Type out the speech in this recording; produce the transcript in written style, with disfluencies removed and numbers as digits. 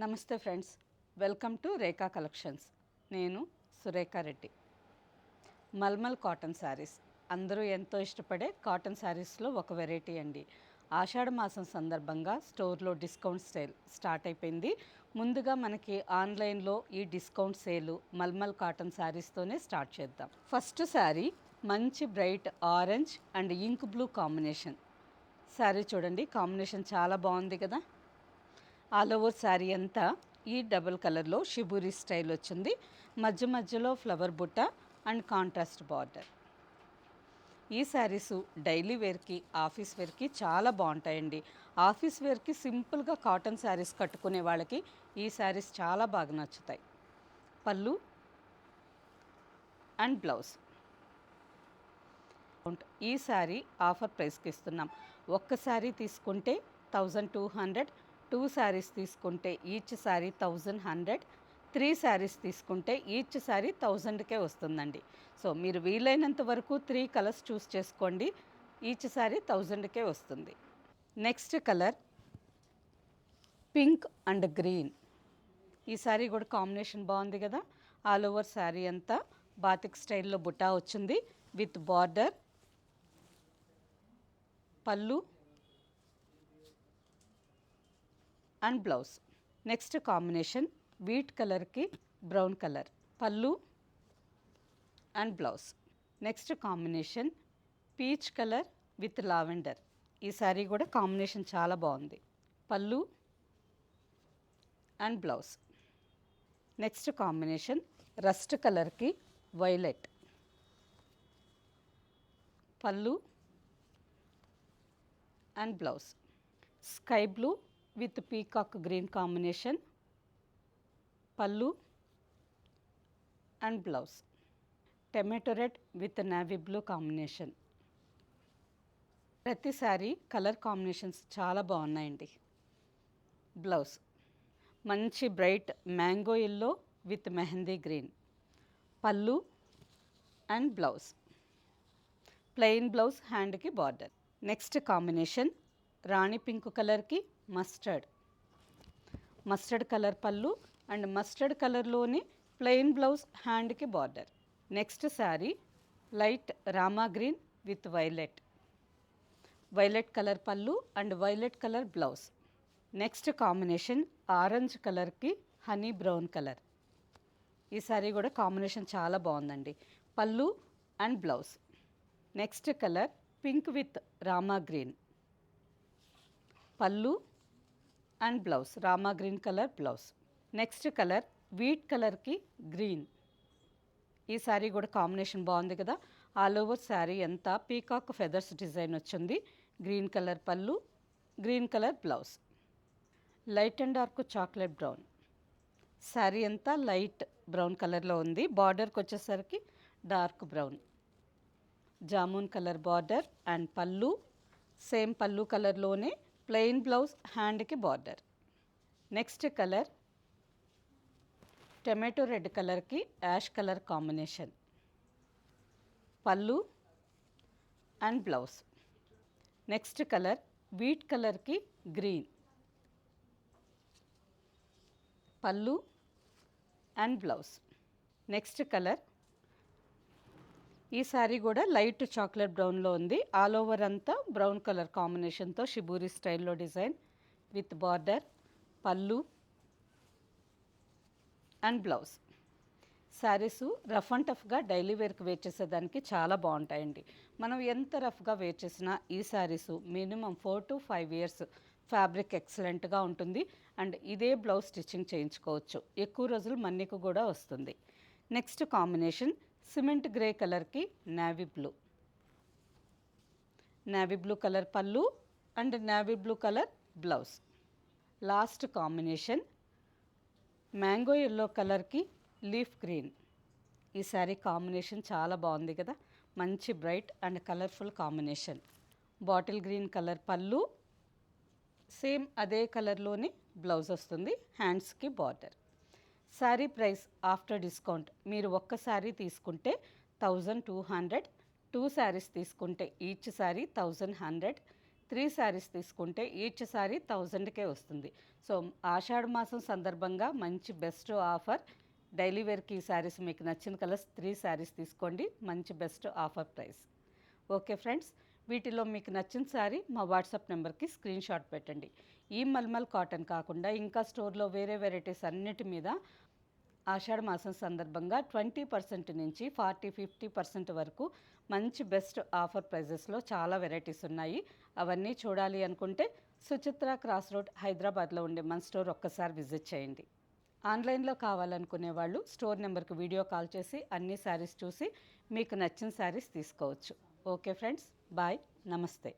నమస్తే friends, welcome to Rekha collections. నేను Surekha Reddy. Mulmul cotton saris అందరూ ఎంతో ఇష్టపడే కాటన్ శారీస్లో ఒక వెరైటీ అండి. ఆషాఢ మాసం సందర్భంగా స్టోర్లో డిస్కౌంట్ సేల్ స్టార్ట్ అయిపోయింది. ముందుగా మనకి ఆన్లైన్లో ఈ డిస్కౌంట్ సేలు మల్మల్ కాటన్ శారీస్తోనే స్టార్ట్ చేద్దాం. ఫస్ట్ శారీ మంచి bright orange and ink blue combination sari. చూడండి, కాంబినేషన్ చాలా బాగుంది కదా. ఆల్ ఓవర్ శారీ అంతా ఈ డబుల్ కలర్లో షిబూరి స్టైల్ వచ్చింది. మధ్య మధ్యలో ఫ్లవర్ బుట్ట అండ్ కాంట్రాస్ట్ బార్డర్. ఈ శారీస్ డైలీ వేర్కి, ఆఫీస్ వేర్కి చాలా బాగుంటాయండి. ఆఫీస్ వేర్కి సింపుల్గా కాటన్ శారీస్ కట్టుకునే వాళ్ళకి ఈ శారీస్ చాలా బాగా నచ్చుతాయి. పళ్ళు అండ్ బ్లౌజ్. ఈ శారీ ఆఫర్ ప్రైస్కి ఇస్తున్నాం. ఒక్క శారీ తీసుకుంటే 1200, 2 శారీస్ తీసుకుంటే ఈచ్ శారీ 1100, 3 శారీస్ తీసుకుంటే ఈచ్ శారీ 1000కే వస్తుందండి. సో మీరు వీలైనంత వరకు 3 కలర్స్ చూస్ చేసుకోండి. ఈచ్ శారీ 1000కే వస్తుంది. Next colour pink and green. ఈ శారీ కూడా కాంబినేషన్ బాగుంది కదా. ఆల్ ఓవర్ శారీ అంతా బాతిక్ స్టైల్లో బుటా వచ్చింది విత్ బార్డర్, పళ్ళు and blouse. Next combination wheat కలర్కి బ్రౌన్ కలర్, పళ్ళు and blouse. Next combination peach colour with lavender. ఈ శారీ కూడా కాంబినేషన్ చాలా బాగుంది. పళ్ళు and blouse. Next combination rust కలర్కి వైలెట్, పళ్ళు and blouse. Sky blue with peacock green combination, పళ్ళు and blouse. Tomato red with navy blue combination. ప్రతి sari colour combinations చాలా బాగున్నాయండి. బ్లౌజ్ మంచి bright mango yellow with mehndi green, పళ్ళు అండ్ బ్లౌజ్. ప్లెయిన్ బ్లౌజ్, హ్యాండ్కి border. Next combination rani pink కలర్కి mustard colour పళ్ళు and mustard కలర్లోనే ప్లెయిన్ బ్లౌజ్, హ్యాండ్కి border. Next sari light rama green with violet colour పళ్ళు and violet colour blouse. Next combination orange కలర్కి honey brown colour. ఈ శారీ కూడా combination చాలా బాగుందండి. పళ్ళు and blouse. Next colour pink with rama green, పళ్ళు and blouse, rama green colour blouse. Next colour wheat కలర్కి green. ఈ శారీ కూడా కాంబినేషన్ బాగుంది కదా. ఆల్ ఓవర్ శారీ అంతా పీకాక్ ఫెదర్స్ డిజైన్ వచ్చింది. గ్రీన్ కలర్ పళ్ళు, green colour blouse. Light and dark chocolate brown. Sari అంతా లైట్ బ్రౌన్ కలర్లో ఉంది. బార్డర్కి వచ్చేసరికి dark brown. Jamun colour border and పళ్ళు సేమ్ పళ్ళు కలర్లోనే ప్లెయిన్ బ్లౌజ్, హ్యాండ్కి border. Next colour tomato red కలర్కి యాష్ కలర్ కాంబినేషన్, పళ్ళు and blouse. Next colour wheat కలర్కి గ్రీన్, పళ్ళు అండ్ బ్లౌజ్. నెక్స్ట్ కలర్ ఈ శారీ కూడా లైట్ చాక్లెట్ బ్రౌన్లో ఉంది. ఆల్ ఓవర్ అంతా బ్రౌన్ కలర్ కాంబినేషన్తో షిబూరి స్టైల్లో డిజైన్ విత్ బార్డర్, పళ్ళు and blouse. Saris rough and టఫ్గా డైలీ వేర్కి వేర్ చేసేదానికి చాలా బాగుంటాయండి. మనం ఎంత రఫ్గా వేర్ చేసినా ఈ saris minimum 4 to 5 years fabric ఎక్సలెంట్గా ఉంటుంది. అండ్ ఇదే బ్లౌజ్ స్టిచ్చింగ్ చేయించుకోవచ్చు. ఎక్కువ రోజులు మన్నిక కూడా వస్తుంది. నెక్స్ట్ కాంబినేషన్ సిమెంట్ గ్రే కలర్కి నేవీ బ్లూ కలర్ పళ్ళు and navy blue colour blouse. Last combination mango yellow కలర్కి లీఫ్ గ్రీన్. ఈ శారీ కాంబినేషన్ చాలా బాగుంది కదా. మంచి bright and colourful combination. Bottle green colour పళ్ళు, సేమ్ అదే కలర్లోనే బ్లౌజ్ వస్తుంది, హ్యాండ్స్కి border. Sari price after discount మీరు ఒక్క శారీ తీసుకుంటే 1200, 2 శారీస్ తీసుకుంటే ఈచ్ శారీ 1100, 3 శారీస్ తీసుకుంటే ఈచ్ శారీ 1000కే వస్తుంది. సో ఆషాఢ మాసం సందర్భంగా మంచి బెస్ట్ ఆఫర్. డైలీ వేర్కి ఈ శారీస్ మీకు నచ్చిన కలర్స్ 3 శారీస్ తీసుకోండి, మంచి best offer price. Okay friends, వీటిలో మీకు నచ్చిన శారీ మా వాట్సాప్ నెంబర్కి స్క్రీన్ షాట్ పెట్టండి. ఈ మల్మల్ కాటన్ కాకుండా ఇంకా స్టోర్లో వేరే వెరైటీస్ అన్నిటి మీద ఆషాఢ మాసం సందర్భంగా 20% నుంచి 40-50% వరకు మంచి బెస్ట్ ఆఫర్ ప్రైజెస్లో చాలా వెరైటీస్ ఉన్నాయి. అవన్నీ చూడాలి అనుకుంటే సుచిత్ర క్రాస్ రోడ్ హైదరాబాద్లో ఉండే మన స్టోర్ ఒక్కసారి విజిట్ చేయండి. ఆన్లైన్లో కావాలనుకునే వాళ్ళు స్టోర్ నెంబర్కి వీడియో కాల్ చేసి అన్ని శారీస్ చూసి మీకు నచ్చిన శారీస్ తీసుకోవచ్చు. ఓకే ఫ్రెండ్స్, బాయ్, నమస్తే.